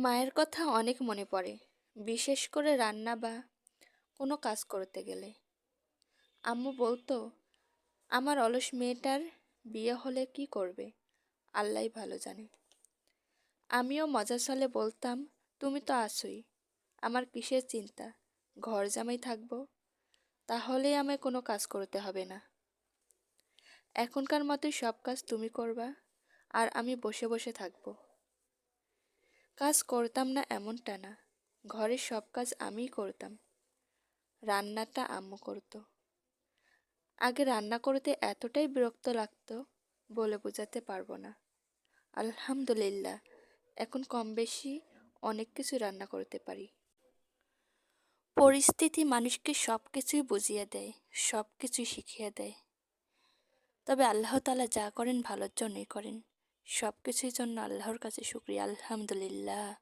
মায়ের কথা অনেক মনে পড়ে, বিশেষ করে রান্না বা কোনো কাজ করতে গেলে। আম্মু বলতো, আমার অলস মেয়েটার বিয়ে হলে কি করবে, আল্লাহই ভালো জানে। আমিও মজার ছলে বলতাম, তুমি তো আছোই, আমার কিসের চিন্তা, ঘর জামাই থাকবো, তাহলেই আমায় কোনো কাজ করতে হবে না। এখনকার মতোই সব কাজ তুমি করবা, আর আমি বসে বসে থাকবো। কাজ করতাম না এমনটা না, ঘরের সব কাজ আমিই করতাম, রান্নাটা আম্মু করতো। আগে রান্না করতে এতটাই বিরক্ত লাগতো, বলে বোঝাতে পারবো না। আলহামদুলিল্লাহ, এখন কম বেশি অনেক কিছু রান্না করতে পারি। পরিস্থিতি মানুষকে সব কিছুই বুঝিয়ে দেয়, সব কিছুই শিখিয়ে দেয়। তবে আল্লাহ তাআলা যা করেন ভালোর জন্যই করেন। সব কিছুর জন্য আল্লাহর কাছে শুকরিয়া, আলহামদুলিল্লাহ।